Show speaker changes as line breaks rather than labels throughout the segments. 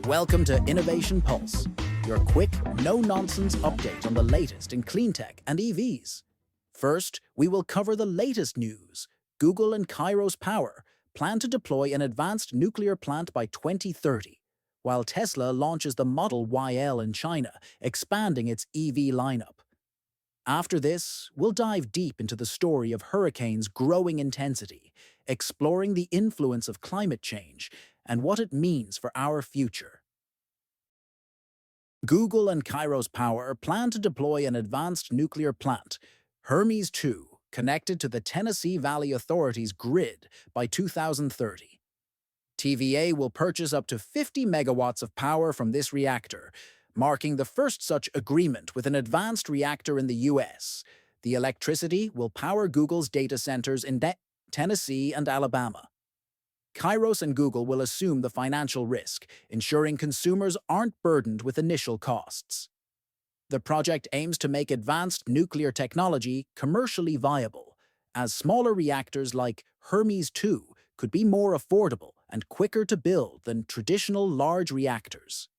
Welcome to Innovation Pulse, your quick, no-nonsense update on the latest in clean tech and EVs. First, we will cover the latest news. Google and Kairos Power plan to deploy an advanced nuclear plant by 2030, while Tesla launches the Model YL in China, expanding its EV lineup. After this, we'll dive deep into the story of hurricanes' growing intensity, exploring the influence of climate change and what it means for our future. Google and Kairos Power plan to deploy an advanced nuclear plant, Hermes 2, connected to the Tennessee Valley Authority's grid by 2030. TVA will purchase up to 50 megawatts of power from this reactor, marking the first such agreement with an advanced reactor in the US. The electricity will power Google's data centers in Tennessee and Alabama. Kairos and Google will assume the financial risk, ensuring consumers aren't burdened with initial costs. The project aims to make advanced nuclear technology commercially viable, as smaller reactors like Hermes 2 could be more affordable and quicker to build than traditional large reactors.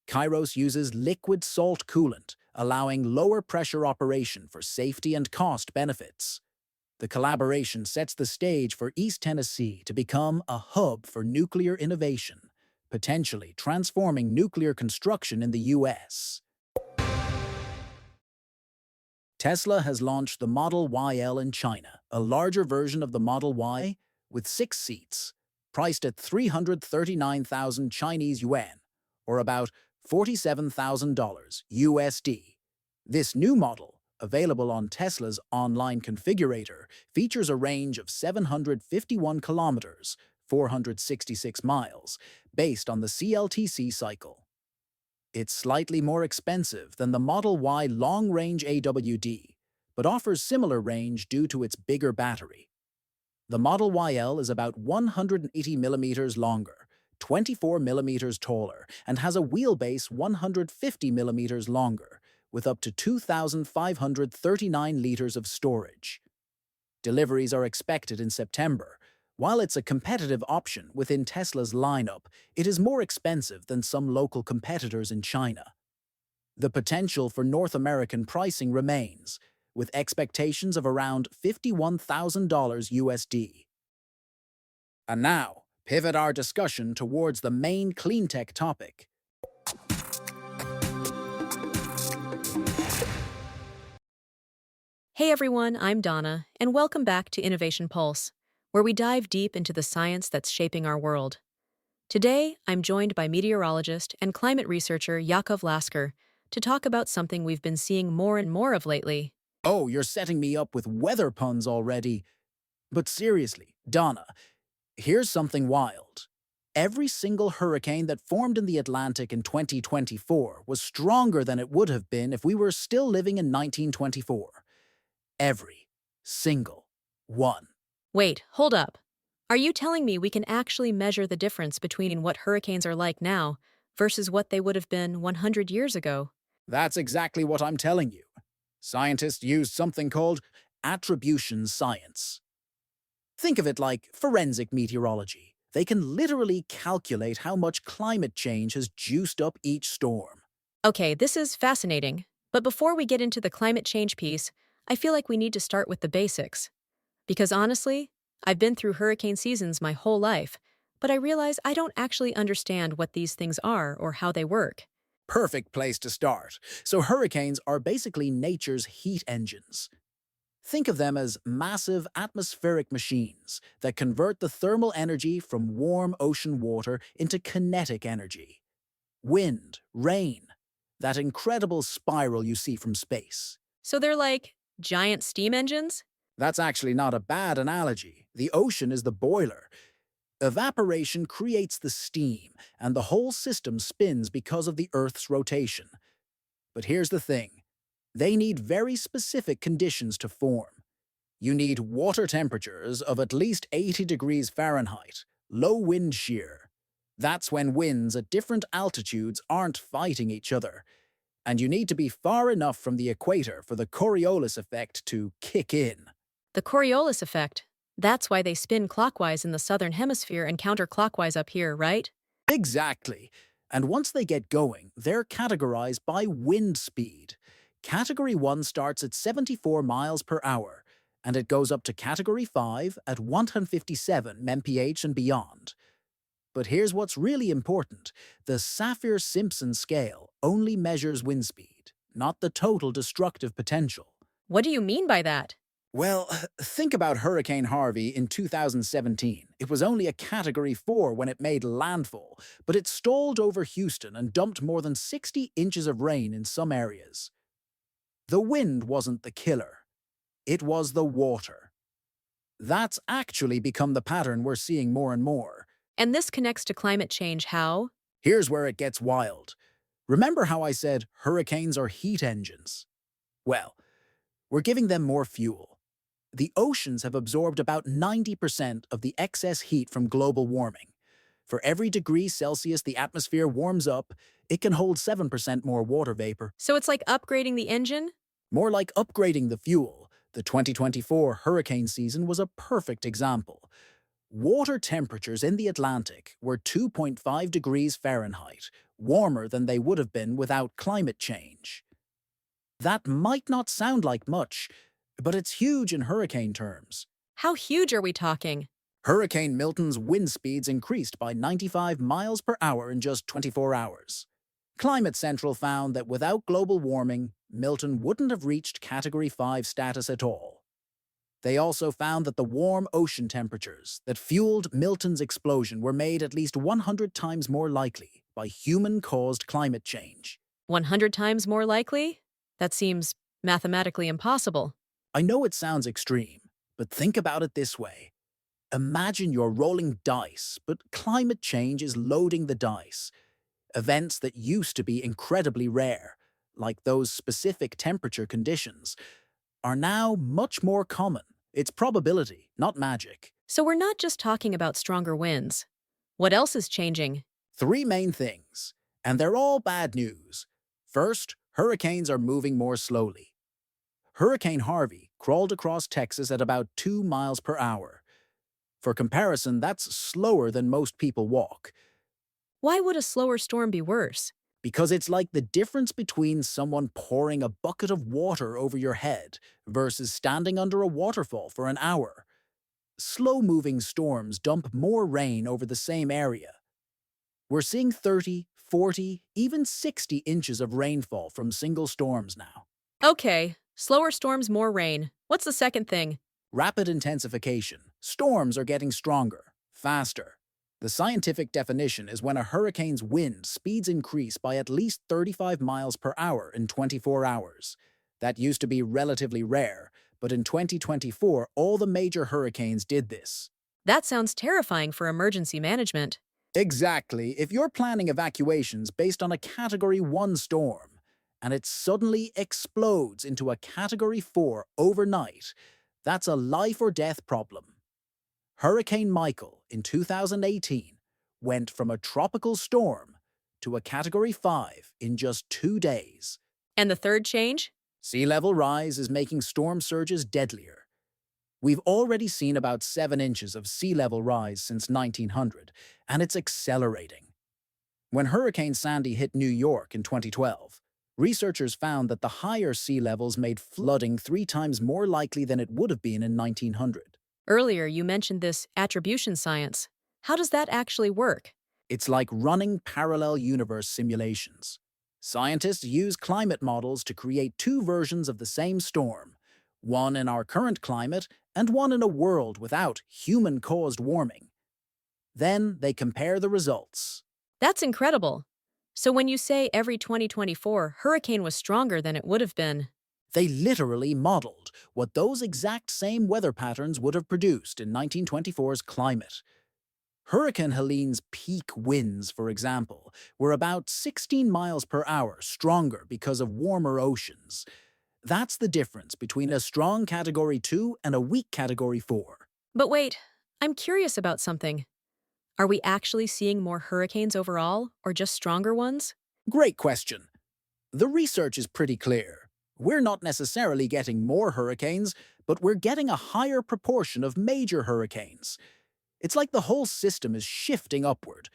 Kairos uses liquid salt coolant, allowing lower pressure operation for safety and cost benefits. The collaboration sets the stage for East Tennessee to become a hub for nuclear innovation, potentially transforming nuclear construction in the US. Tesla has launched the Model YL in China, a larger version of the Model Y with 6 seats, priced at 339,000 Chinese yuan, or about $47,000 USD. This new model, available on Tesla's online configurator, features a range of 751 kilometers, 466 miles, based on the CLTC cycle. It's slightly more expensive than the Model Y long-range AWD, but offers similar range due to its bigger battery. The Model YL is about 180 millimeters longer, 24 millimeters taller, and has a wheelbase 150 millimeters longer, with up to 2,539 liters of storage. Deliveries are expected in September. While it's a competitive option within Tesla's lineup, it is more expensive than some local competitors in China. The potential for North American pricing remains, with expectations of around $51,000 USD. And now, pivot our discussion towards the main clean tech topic.
Hey everyone, I'm Donna, and welcome back to Innovation Pulse, where we dive deep into the science that's shaping our world. Today, I'm joined by meteorologist and climate researcher Yakov Lasker to talk about something we've been seeing more and more of lately.
Oh, you're setting me up with weather puns already. But seriously, Donna, here's something wild. Every single hurricane that formed in the Atlantic in 2024 was stronger than it would have been if we were still living in 1924. Every single one.
Wait, hold up. Are you telling me we can actually measure the difference between what hurricanes are like now versus what they would have been 100 years ago?
That's exactly what I'm telling you. Scientists used something called attribution science. Think of it like forensic meteorology. They can literally calculate how much climate change has juiced up each storm.
Okay, this is fascinating. But before we get into the climate change piece, I feel like we need to start with the basics. Because honestly, I've been through hurricane seasons my whole life, but I realize I don't actually understand what these things are or how they work.
Perfect place to start. So hurricanes are basically nature's heat engines. Think of them as massive atmospheric machines that convert the thermal energy from warm ocean water into kinetic energy. Wind, rain, that incredible spiral you see from space.
So they're like giant steam engines?
That's actually not a bad analogy. The ocean is the boiler. Evaporation creates the steam, and the whole system spins because of the Earth's rotation. But here's the thing. They need very specific conditions to form. You need water temperatures of at least 80 degrees Fahrenheit, low wind shear. That's when winds at different altitudes aren't fighting each other. And you need to be far enough from the equator for the Coriolis effect to kick in.
The Coriolis effect. That's why they spin clockwise in the southern hemisphere and counterclockwise up here, right?
Exactly. And once they get going, they're categorized by wind speed. Category 1 starts at 74 miles per hour, and it goes up to Category 5 at 157 mph and beyond. But here's what's really important. The Saffir-Simpson scale only measures wind speed, not the total destructive potential.
What do you mean by that?
Well, think about Hurricane Harvey in 2017. It was only a Category 4 when it made landfall, but it stalled over Houston and dumped more than 60 inches of rain in some areas. The wind wasn't the killer. It was the water. That's actually become the pattern we're seeing more and more.
And this connects to climate change how?
Here's where it gets wild. Remember how I said hurricanes are heat engines? Well, we're giving them more fuel. The oceans have absorbed about 90% of the excess heat from global warming. For every degree Celsius the atmosphere warms up, it can hold 7% more water vapor.
So it's like upgrading the engine?
More like upgrading the fuel. The 2024 hurricane season was a perfect example. Water temperatures in the Atlantic were 2.5 degrees Fahrenheit, warmer than they would have been without climate change. That might not sound like much, but it's huge in hurricane terms.
How huge are we talking?
Hurricane Milton's wind speeds increased by 95 miles per hour in just 24 hours. Climate Central found that without global warming, Milton wouldn't have reached Category 5 status at all. They also found that the warm ocean temperatures that fueled Milton's explosion were made at least 100 times more likely by human-caused climate change.
100 times more likely? That seems mathematically impossible.
I know it sounds extreme, but think about it this way. Imagine you're rolling dice, but climate change is loading the dice. Events that used to be incredibly rare, like those specific temperature conditions, are now much more common. It's probability, not magic.
So we're not just talking about stronger winds. What else is changing?
3 main things, and they're all bad news. First, hurricanes are moving more slowly. Hurricane Harvey crawled across Texas at about 2 miles per hour. For comparison, that's slower than most people walk,
Why would a slower storm be worse?
because it's like the difference between someone pouring a bucket of water over your head versus standing under a waterfall for an hour. Slow-moving storms dump more rain over the same area. We're seeing 30, 40, even 60 inches of rainfall from single storms now.
Okay, slower storms, more rain. What's the second thing?
Rapid intensification. Storms are getting stronger, faster. The scientific definition is when a hurricane's wind speeds increase by at least 35 miles per hour in 24 hours. That used to be relatively rare, but in 2024, all the major hurricanes did this.
That sounds terrifying for emergency management.
Exactly. If you're planning evacuations based on a Category 1 storm, and it suddenly explodes into a Category 4 overnight, that's a life-or-death problem. Hurricane Michael in 2018 went from a tropical storm to a Category 5 in just 2 days.
And the third change?
Sea level rise is making storm surges deadlier. We've already seen about 7 inches of sea level rise since 1900, and it's accelerating. When Hurricane Sandy hit New York in 2012, researchers found that the higher sea levels made flooding 3 times more likely than it would have been in 1900.
Earlier, you mentioned this attribution science. How does that actually work?
It's like running parallel universe simulations. Scientists use climate models to create 2 versions of the same storm, one in our current climate and one in a world without human-caused warming. Then they compare the results.
That's incredible. So when you say every 2024 hurricane was stronger than it would have been,
They literally modeled what those exact same weather patterns would have produced in 1924's climate. Hurricane Helene's peak winds, for example, were about 16 miles per hour stronger because of warmer oceans. That's the difference between a strong Category 2 and a weak Category 4.
but wait, I'm curious about something. Are we actually seeing more hurricanes overall, or just stronger ones?
Great question. The research is pretty clear. We're not necessarily getting more hurricanes, but we're getting a higher proportion of major hurricanes. It's like the whole system is shifting upward.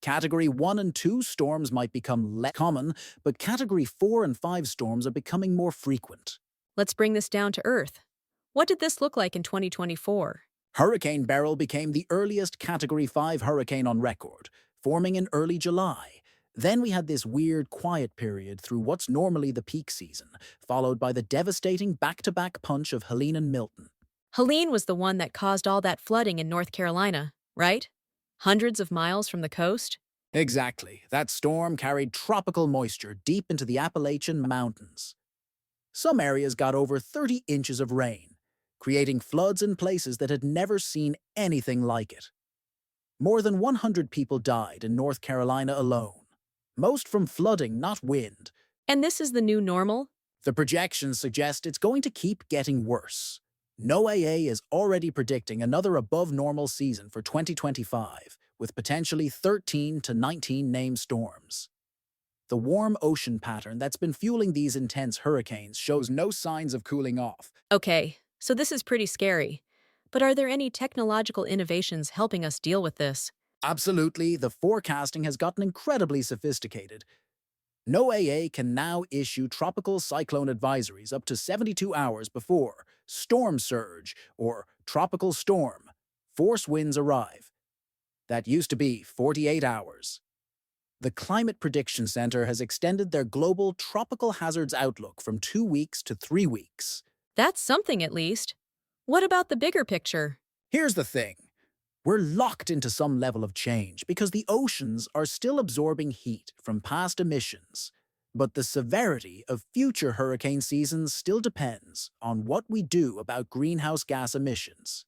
Category 1 and 2 storms might become less common, but Category 4 and 5 storms are becoming more frequent.
Let's bring this down to earth. What did this look like in 2024?
Hurricane Beryl became the earliest Category 5 hurricane on record, forming in early July. Then we had this weird quiet period through what's normally the peak season, followed by the devastating back-to-back punch of Helene and Milton.
Helene was the one that caused all that flooding in North Carolina, right? Hundreds of miles from the coast?
Exactly. That storm carried tropical moisture deep into the Appalachian Mountains. Some areas got over 30 inches of rain, creating floods in places that had never seen anything like it. More than 100 people died in North Carolina alone, most from flooding, not wind.
And this is the new normal?
The projections suggest it's going to keep getting worse. NOAA is already predicting another above-normal season for 2025, with potentially 13 to 19 named storms. The warm ocean pattern that's been fueling these intense hurricanes shows no signs of cooling off.
Okay, so this is pretty scary. But are there any technological innovations helping us deal with this?
Absolutely, the forecasting has gotten incredibly sophisticated. NOAA can now issue tropical cyclone advisories up to 72 hours before storm surge or tropical storm force winds arrive. That used to be 48 hours. The Climate Prediction Center has extended their global tropical hazards outlook from 2 weeks to 3 weeks.
That's something at least. What about the bigger picture?
Here's the thing. We're locked into some level of change because the oceans are still absorbing heat from past emissions. But the severity of future hurricane seasons still depends on what we do about greenhouse gas emissions.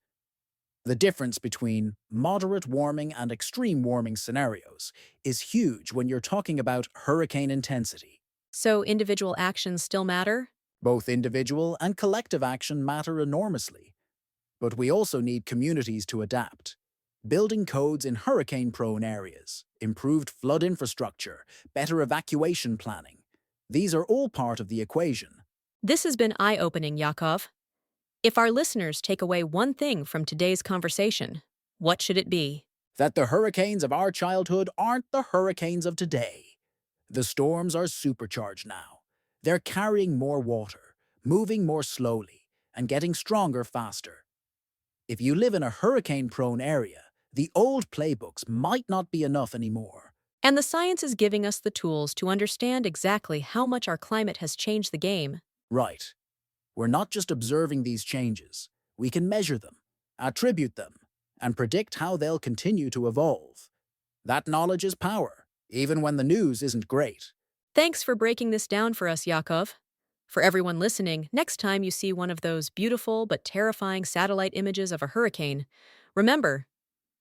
The difference between moderate warming and extreme warming scenarios is huge when you're talking about hurricane intensity.
So individual actions still matter?
Both individual and collective action matter enormously. But we also need communities to adapt. Building codes in hurricane-prone areas, improved flood infrastructure, better evacuation planning. These are all part of the equation.
This has been eye-opening, Yakov. If our listeners take away one thing from today's conversation, what should it be?
That the hurricanes of our childhood aren't the hurricanes of today. The storms are supercharged now. They're carrying more water, moving more slowly, and getting stronger faster. If you live in a hurricane-prone area, the old playbooks might not be enough anymore.
And the science is giving us the tools to understand exactly how much our climate has changed the game.
Right. We're not just observing these changes. We can measure them, attribute them, and predict how they'll continue to evolve. That knowledge is power, even when the news isn't great.
Thanks for breaking this down for us, Yakov. For everyone listening, next time you see one of those beautiful but terrifying satellite images of a hurricane, remember,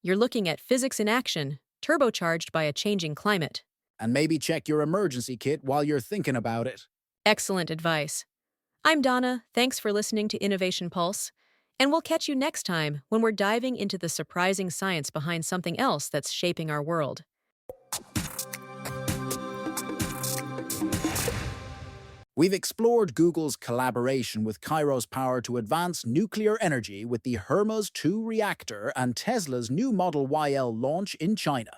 you're looking at physics in action, turbocharged by a changing climate.
And maybe check your emergency kit while you're thinking about it.
Excellent advice. I'm Donna, thanks for listening to Innovation Pulse, and we'll catch you next time when we're diving into the surprising science behind something else that's shaping our world.
We've explored Google's collaboration with Kairos Power to advance nuclear energy with the Hermes 2 reactor and Tesla's new Model YL launch in China,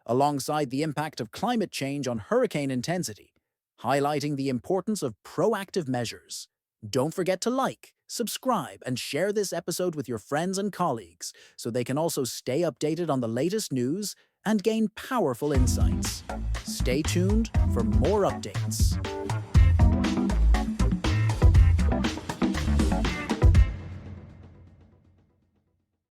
alongside the impact of climate change on hurricane intensity, highlighting the importance of proactive measures. Don't forget to like, subscribe, and share this episode with your friends and colleagues so they can also stay updated on the latest news and gain powerful insights. Stay tuned for more updates.